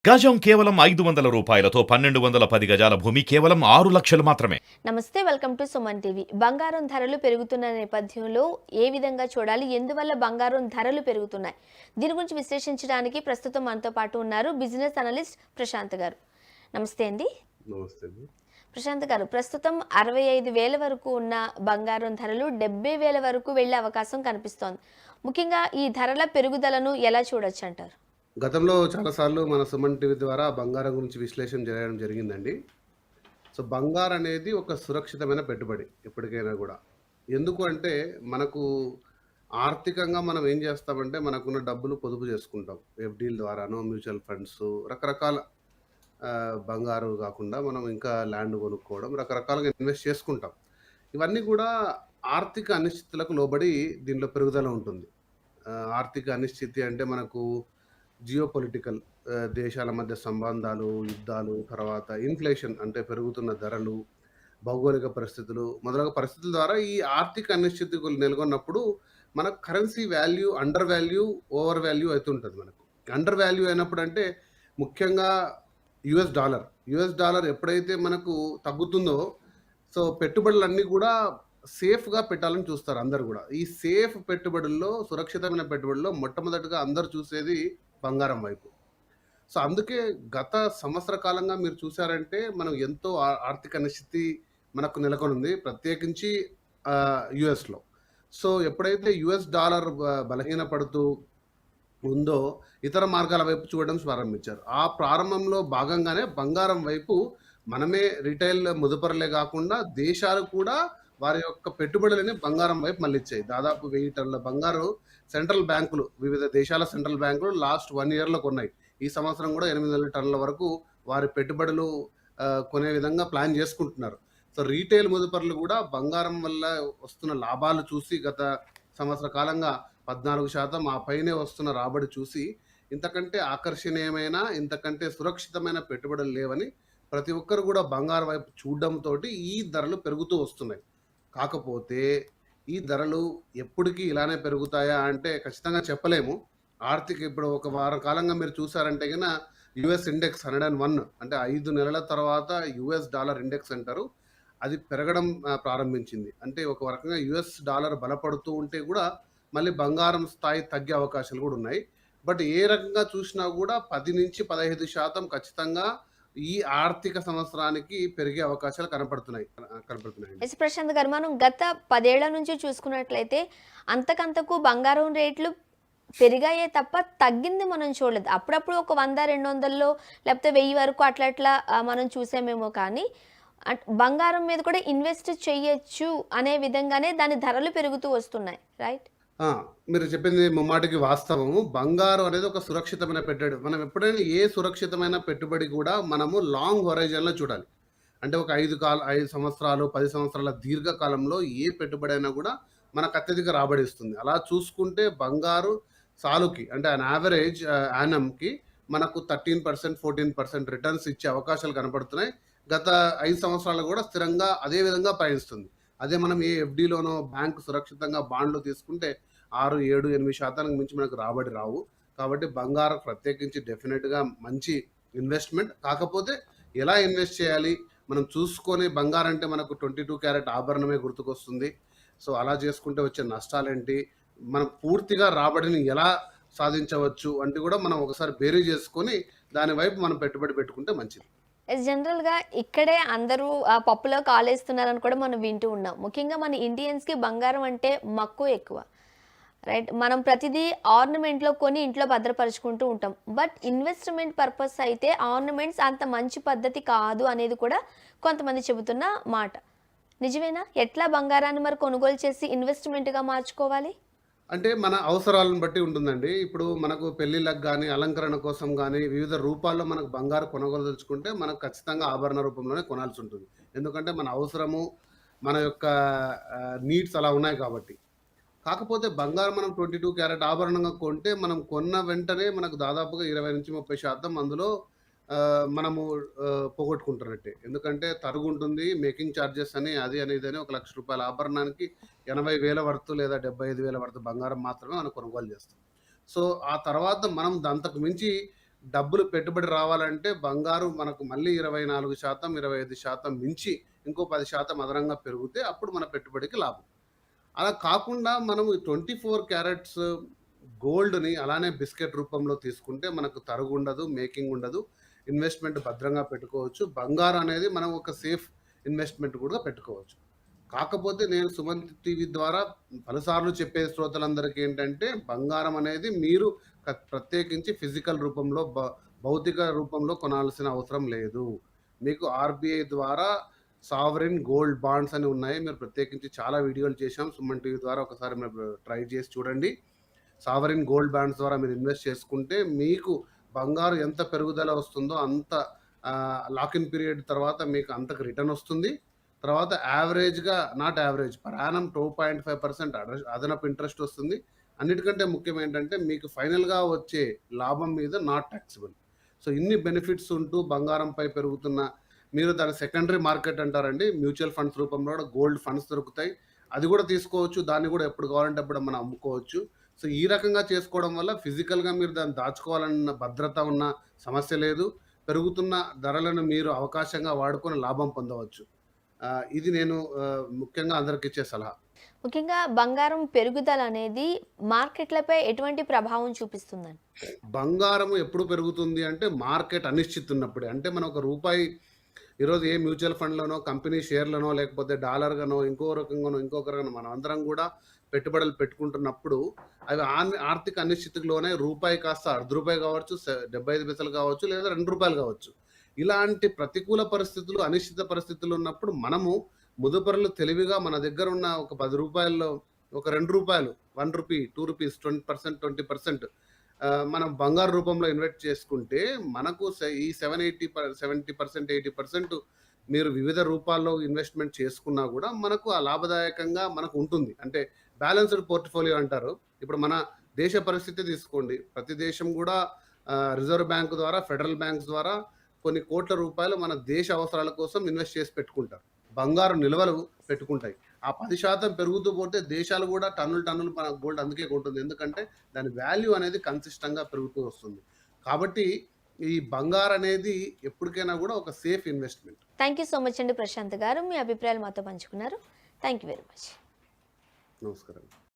గజం కేవలం 500 రూపాయలతో 1210 గజాల భూమి కేవలం 6 లక్షలు మాత్రమే. నమస్తే, వెల్కమ్ టు సుమన్ టీవీ. బంగారం ధరలు పెరుగుతున్న నేపథ్యంలో ఏ విధంగా చూడాలి, ఎందువల్ల బంగారం ధరలు పెరుగుతున్నాయి, దీని గురించి విశ్లేషించడానికి ప్రస్తుతం మనతో పాటు ఉన్నారు బిజినెస్ అనలిస్ట్ ప్రశాంత్ గారు. నమస్తే అండి. నమస్తే. ప్రశాంత్ గారు, ప్రస్తుతం 65,000 వరకు ఉన్న బంగారం ధరలు 70,000 వరకు వెళ్లే అవకాశం కనిపిస్తోంది. ముఖ్యంగా ఈ ధరల పెరుగుదలను ఎలా చూడొచ్చు అంటారు? గతంలో చాలాసార్లు మన సుమన్ టీవీ ద్వారా బంగారం గురించి విశ్లేషణ చేయడం జరిగిందండి. సో బంగారం అనేది ఒక సురక్షితమైన పెట్టుబడి ఎప్పటికైనా కూడా. ఎందుకు అంటే మనకు ఆర్థికంగా మనం ఏం చేస్తామంటే మనకున్న డబ్బులు పొదుపు చేసుకుంటాం. ఎఫ్డీల ద్వారానో, మ్యూచువల్ ఫండ్స్, రకరకాల బంగారు కాకుండా మనం ఇంకా ల్యాండ్ కొనుక్కోవడం, రకరకాలుగా ఇన్వెస్ట్ చేసుకుంటాం. ఇవన్నీ కూడా ఆర్థిక అనిశ్చితులకు లోబడి దీనిలో పెరుగుదల ఉంటుంది. ఆర్థిక అనిశ్చితి అంటే మనకు జియోపొలిటికల్ దేశాల మధ్య సంబంధాలు, యుద్ధాలు, తర్వాత ఇన్ఫ్లేషన్ అంటే పెరుగుతున్న ధరలు, భౌగోళిక పరిస్థితులు మొదలగు పరిస్థితుల ద్వారా ఈ ఆర్థిక అనిశ్చితులు నెలకొన్నప్పుడు మనకు currency value under value, over value అవుతుంటుంది. మనకు అండర్ వాల్యూ అయినప్పుడు అంటే ముఖ్యంగా యుఎస్ డాలర్ ఎప్పుడైతే మనకు తగ్గుతుందో సో పెట్టుబడులన్నీ కూడా సేఫ్గా పెట్టాలని చూస్తారు అందరు కూడా. ఈ సేఫ్ పెట్టుబడుల్లో, సురక్షితమైన పెట్టుబడుల్లో మొట్టమొదటిగా అందరు చూసేది బంగారం వైపు. సో అందుకే గత సంవత్సర కాలంగా మీరు చూసారంటే మనం ఎంతో ఆర్థిక నిశ్చితి మనకు నెలకొనుంది, ప్రత్యేకించి యుఎస్లో. సో ఎప్పుడైతే యుఎస్ డాలర్ బలహీనపడుతూ ఉందో ఇతర మార్గాల వైపు చూడడం ప్రారంభించారు. ఆ ప్రారంభంలో భాగంగానే బంగారం వైపు మనమే రిటైల్ ముదుపరలే కాకుండా దేశాలు కూడా వారి యొక్క పెట్టుబడులని బంగారం వైపు మళ్ళించాయి. దాదాపు 1000 టన్నుల బంగారు సెంట్రల్ బ్యాంకులు, వివిధ దేశాల సెంట్రల్ బ్యాంకులు లాస్ట్ 1 ఇయర్లో కొన్నాయి. ఈ సంవత్సరం కూడా 800 టన్నుల వరకు వారి పెట్టుబడులు కొనే విధంగా ప్లాన్ చేసుకుంటున్నారు. సో రీటైల్ ముదుపరులు కూడా బంగారం వల్ల వస్తున్న లాభాలు చూసి గత సంవత్సర కాలంగా 14% ఆ పైనే వస్తున్న రాబడి చూసి ఇంతకంటే ఆకర్షణీయమైన, ఇంతకంటే సురక్షితమైన పెట్టుబడులు లేవని ప్రతి ఒక్కరు కూడా బంగారం వైపు చూడడంతో ఈ ధరలు పెరుగుతూ వస్తున్నాయి. కాకపోతే ఈ ధరలు ఎప్పటికీ ఇలానే పెరుగుతాయా అంటే ఖచ్చితంగా చెప్పలేము. ఇప్పుడు ఒక వారం కాలంగా మీరు చూసారంటే కన్నా యుఎస్ ఇండెక్స్ 101 అంటే 5 నెలల తర్వాత యుఎస్ డాలర్ ఇండెక్స్ అంటారు, అది పెరగడం ప్రారంభించింది. అంటే ఒక రకంగా యుఎస్ డాలర్ బలపడుతూ ఉంటే కూడా మళ్ళీ బంగారం స్థాయి తగ్గే అవకాశాలు కూడా ఉన్నాయి. బట్ ఏ రకంగా చూసినా కూడా 10-15% ఖచ్చితంగా ఈ ఆర్థిక సంవత్సరానికి పెరిగే అవకాశాలు కనపడుతున్నాయి. ప్రశాంత్ గారు, మనం గత 10 ఏళ్ల నుంచి చూసుకున్నట్లయితే అంతకంతకు బంగారం రేట్లు పెరిగాయే తప్ప తగ్గింది మనం చూడలేదు. అప్పుడప్పుడు ఒక 100-200లో లేకపోతే 1000 వరకు అట్లా మనం చూసామేమో, కానీ బంగారం మీద కూడా ఇన్వెస్ట్ చేయొచ్చు అనే విధంగానే దాని ధరలు పెరుగుతూ వస్తున్నాయి, రైట్? మీరు చెప్పింది ముమ్మాటికి వాస్తవము. బంగారం అనేది ఒక సురక్షితమైన పెట్టుబడి. మనం ఎప్పుడైనా ఏ సురక్షితమైన పెట్టుబడి కూడా మనము లాంగ్ హొరైజన్లో చూడాలి. అంటే ఒక 5 సంవత్సరాలు, 10 సంవత్సరాల దీర్ఘకాలంలో ఏ పెట్టుబడి అయినా కూడా మనకు అత్యధిక రాబడి ఇస్తుంది. అలా చూసుకుంటే బంగారు సాలుకి అంటే అన్ యావరేజ్ యానమ్కి మనకు 13%, 14% రిటర్న్స్ ఇచ్చే అవకాశాలు కనపడుతున్నాయి. గత 5 సంవత్సరాలు కూడా స్థిరంగా అదే విధంగా ప్రయాణిస్తుంది. అదే మనం ఏ ఎఫ్డీలోనో బ్యాంకు సురక్షితంగా బాండ్లు తీసుకుంటే 6, 7, 8% మించి మనకు రాబడి రావు. కాబట్టి బంగారం ప్రత్యేకించి డెఫినెట్గా మంచి ఇన్వెస్ట్మెంట్. కాకపోతే ఎలా ఇన్వెస్ట్ చేయాలి మనం చూసుకొని, బంగారం అంటే మనకు 22 క్యారెట్ ఆభరణమే గుర్తుకొస్తుంది. సో అలా చేసుకుంటే వచ్చే నష్టాలేంటి, మనం పూర్తిగా రాబడిని ఎలా సాధించవచ్చు అంటే కూడా మనం ఒకసారి బేరీ చేసుకొని దాని వైపు మనం పెట్టుబడి పెట్టుకుంటే మంచిది. జనరల్గా ఇక్కడే అందరూ పప్పులో కాలేస్తున్నారని కూడా మనం వింటూ ఉన్నాం. ముఖ్యంగా మన ఇండియన్స్కి బంగారం అంటే మక్కువ ఎక్కువ, రైట్? మనం ప్రతిదీ ఆర్నమెంట్లో కొని ఇంట్లో భద్రపరుచుకుంటూ ఉంటాం. బట్ ఇన్వెస్ట్మెంట్ పర్పస్ అయితే ఆర్నమెంట్స్ అంత మంచి పద్ధతి కాదు అనేది కూడా కొంతమంది చెబుతున్న మాట. నిజమేనా? ఎట్లా బంగారాన్ని మరి కొనుగోలు చేసి ఇన్వెస్ట్మెంట్గా మార్చుకోవాలి? అంటే మన అవసరాలను బట్టి ఉంటుందండి. ఇప్పుడు మనకు పెళ్ళిళ్ళకి కానీ, అలంకరణ కోసం కానీ, వివిధ రూపాల్లో మనకు బంగారు కొనగోదలుచుకుంటే మనకు ఖచ్చితంగా ఆభరణ రూపంలోనే కొనాల్సి ఉంటుంది. ఎందుకంటే మన అవసరము, మన యొక్క నీడ్స్ అలా ఉన్నాయి కాబట్టి. కాకపోతే బంగారం మనం 22 క్యారెట్ ఆభరణంగా కొంటే మనం కొన్న వెంటనే మనకు దాదాపుగా 20-30% అందులో మనము పోగొట్టుకుంటున్నట్టే. ఎందుకంటే తరుగుంటుంది, మేకింగ్ ఛార్జెస్ అని అది అనేది అని. ఒక ₹1,00,000 ఆభరణానికి 80,000 వర్త్ లేదా 75,000 వర్త్ బంగారం మాత్రమే మనం కొనుగోలు చేస్తాం. సో ఆ తర్వాత మనం అంతకు మించి డబ్బులు పెట్టుబడి రావాలంటే బంగారం మనకు మళ్ళీ 24%, 25% మించి ఇంకో 10% అదనంగా పెరిగితే అప్పుడు మన పెట్టుబడికి లాభం. అలా కాకుండా మనము 24 క్యారెట్స్ గోల్డ్‌ని అలానే బిస్కెట్ రూపంలో తీసుకుంటే మనకు తరుగుండదు, మేకింగ్ ఉండదు. ఇన్వెస్ట్‌మెంట్ భద్రంగా పెట్టుకోవచ్చు. బంగారం అనేది మనం ఒక సేఫ్ ఇన్వెస్ట్‌మెంట్ కూడా పెట్టుకోవచ్చు. కాకపోతే నేను సుమన్ టీవీ ద్వారా పలుసార్లు చెప్పే శ్రోతలందరికీ ఏంటంటే, బంగారం అనేది మీరు ప్రత్యేకించి ఫిజికల్ రూపంలో భౌతిక రూపంలో కొనాల్సిన అవసరం లేదు. మీకు ఆర్‌బీఐ ద్వారా సావరిన్ గోల్డ్ బాండ్స్ అని ఉన్నాయి. మీరు ప్రత్యేకించి చాలా వీడియోలు చేశాం. సుమన్ టీవీ ద్వారా ఒకసారి మీరు ట్రై చేసి చూడండి. సావరిన్ గోల్డ్ బాండ్స్ ద్వారా మీరు ఇన్వెస్ట్ చేసుకుంటే మీకు బంగారు ఎంత పెరుగుదల వస్తుందో అంత లాక్ ఇన్ పీరియడ్ తర్వాత మీకు అంతకు రిటర్న్ వస్తుంది. తర్వాత యావరేజ్‌గా నాట్ యావరేజ్ పర్ యానమ్ 2.5% అదనపు ఇంట్రెస్ట్ వస్తుంది. అన్నిటికంటే ముఖ్యం ఏంటంటే మీకు ఫైనల్‌గా వచ్చే లాభం మీద నాట్ టాక్సబుల్. సో ఇన్ని బెనిఫిట్స్ ఉంటూ బంగారంపై పెరుగుతున్న మీరు దాన్ని సెకండరీ మార్కెట్ అంటారండి. మ్యూచువల్ ఫండ్స్ రూపంలో కూడా గోల్డ్ ఫండ్స్ దొరుకుతాయి. అది కూడా తీసుకోవచ్చు. దాన్ని కూడా ఎప్పుడు కావాలంటే అప్పుడు మనం అమ్ముకోవచ్చు. సో ఈ రకంగా చేసుకోవడం వల్ల ఫిజికల్‌గా మీరు దాన్ని దాచుకోవాలన్న భద్రత ఉన్న సమస్య లేదు. పెరుగుతున్న ధరలను మీరు అవకాశంగా వాడుకొని లాభం పొందవచ్చు. ఇది నేను ముఖ్యంగా అందరికిచ్చే సలహా. ముఖ్యంగా బంగారం పెరుగుదల అనేది మార్కెట్లపై ఎటువంటి ప్రభావం చూపిస్తుందండి? బంగారం ఎప్పుడు పెరుగుతుంది అంటే మార్కెట్ అనిశ్చితి ఉన్నప్పుడే. అంటే మనం ఒక రూపాయి ఈరోజు ఏ మ్యూచువల్ ఫండ్‌లోనో, కంపెనీ షేర్‌లనో, లేకపోతే డాలర్‌గానో, ఇంకో రకంగానో, ఇంకొక రకంగానో మనం అందరం కూడా పెట్టుబడులు పెట్టుకుంటున్నప్పుడు అవి ఆర్థిక అనిశ్చితికి లోనై రూపాయి కాస్త రూ. 1.5 కావచ్చు, 75 పైసలు కావచ్చు, లేదా రూ. 2 కావచ్చు. ఇలాంటి ప్రతికూల పరిస్థితులు, అనిశ్చిత పరిస్థితులు ఉన్నప్పుడు మనము ముదుపరులు తెలివిగా మన దగ్గర ఉన్న ఒక రూ. 10లో ఒక రూ. 2, రూ. 1, రూ. 2, 20%, 20% మనం బంగారు రూపంలో ఇన్వెస్ట్ చేసుకుంటే మనకు ఈ 70%, 80% మీరు వివిధ రూపాల్లో ఇన్వెస్ట్‌మెంట్ చేసుకున్నా గూడా మనకు ఆ లాభదాయకంగా మనకు ఉంటుంది. అంటే బ్యాలెన్స్‌డ్ పోర్ట్‌ఫోలియో అంటారు. ఇప్పుడు మన దేశ పరిస్థితి తీసుకోండి. ప్రతి దేశం గూడా రిజర్వ్ బ్యాంక్ ద్వారా, ఫెడరల్ బ్యాంక్స్ ద్వారా కొన్ని కోట్ల రూపాయలు మన దేశ అవసరాల కోసం ఇన్వెస్ట్ చేసి పెట్టుకుంటారు. బంగారు నిల్వలు పెట్టుకుంటాయి. ఆ 10% పెరుగుతూ పోతే దేశాలు గూడా టన్నులు మన గోల్డ్ అందుకే కొంటుంది. ఎందుకంటే దాని వాల్యూ అనేది కన్సిస్టెంట్‌గా పెరుగుతూ వస్తుంది. కాబట్టి ఈ బంగారనేది ఎప్పటికైనా గూడా ఒక safe investment. Thank you so much అండి ప్రశాంత్ గారు. మీ అభిప్రాయాలు మాతో పంచుకున్నారు. Thank you very much. నమస్కారం.